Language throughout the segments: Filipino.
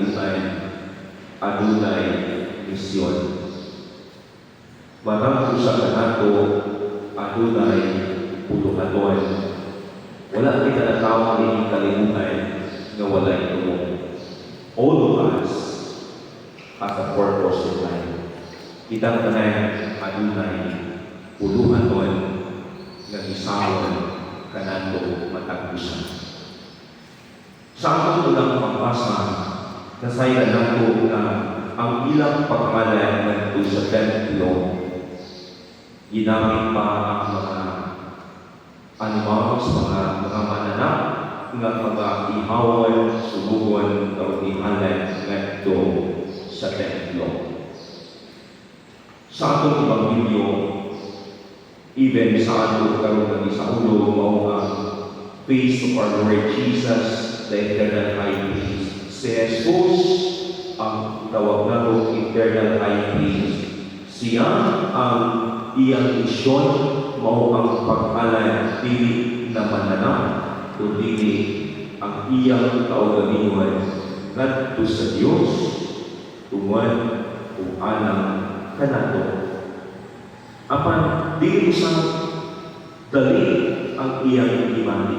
kalibutan, adunay misyon. Marang sa kanato, adunay puluhaton. Wala kita na tao ng kalibutan na walay tulong. All of us has a purpose in life. Kitang tanan adunay puluhaton nga gisawon kanato matag-usan. Sa akong unang pagbasa, nasayran nato na ang ilang pagmalay ngadto sa templo, ginamit pa ang mga animals, mga mananap, nga mga ihawan, sulugon, o ihalan ngadto sa templo. Sa atong Ebanghelyo, even sa ato karon nga sa ulo mao ang face of our Lord Jesus, the eternal high priest. Si Jesus ang tawag nato eternal high priest. Siya ang iyang misyon mao ang pag-alay dili na mananap kundi ang iyang kaugalingon ngadto sa Dios tungod kung anang kanato. Apan dili sa dali ang iyang imani.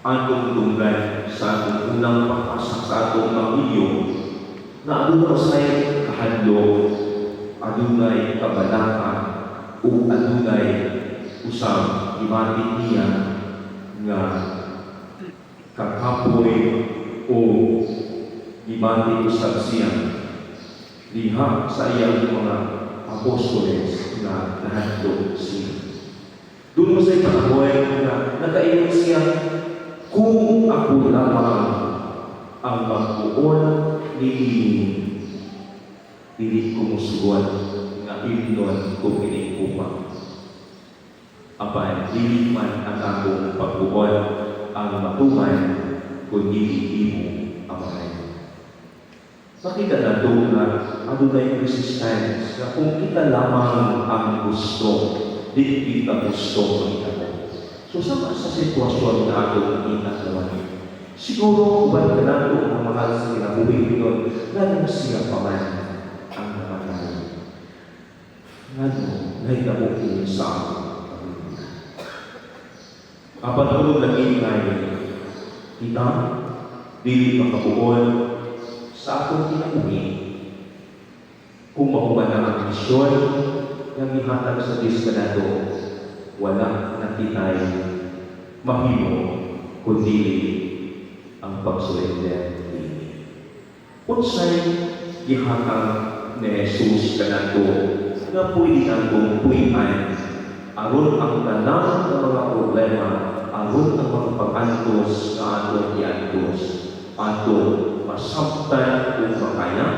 Atong tunggan sa atong unang pagbasa sa atong Ebanghelyo na adunay say kahadlok, adunay kabalaka, o adunay usab imani niya nga kakapoy o imani usab siya diha sa iyang mga apostoles na nahadlok siya. Doon mo sa'y panahoy na nakaingon siya, kung ako lamang ang magbuon ni dili ko musuwan nga inon ko kinikupang. Apay, dili man ang akong pagbuon ang matuman kung hindi mo amay. Makita na doon na adunay resistance na kung kita lamang ang gusto, di kita gusto kita mo. So, sama sa sitwasyon na atong inagawan. Siguro, ba ka nato ang mahal sa kinabuhi yun, lalo siya pa man ang namatay. Ngano, nahitabok sa akin. Apat tulog lagi ngayon, kita, dili makabuon sa atong kinabuhi. Kung mahuman ang misyon ng ihatag sa diskanato, wala na tinay mahimo kundi ang pagsurrender. Unsay gihatag ni Jesus kanato nga pwede natong puy-an aron ang tanang ng mga problema, aron ang mga pag-antos na atong i-antos, atong masabtan kung makaya.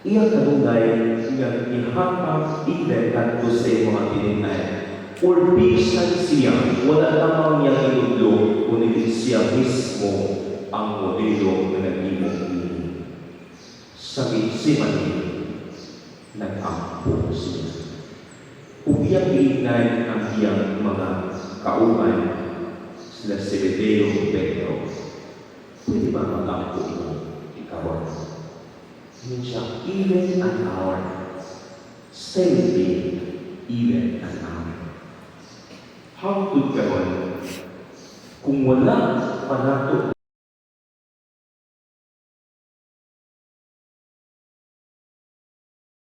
Iyang kanunay nga ihatag even kanto sa mga tininay. Or bisan siya, wala lamang niyang inudlo, kundi siya mismo ang modelo na nag-imong ini. Sa isiman niya, nag-ampo siya. Kung iyang iignay ang iyang mga kauman, sila Zebedeo, Pedro, pwede ba mag-ampo mo ikaw? Yun siya, even an hour, same day, even an hour. How to gawin? Kung wala pa nato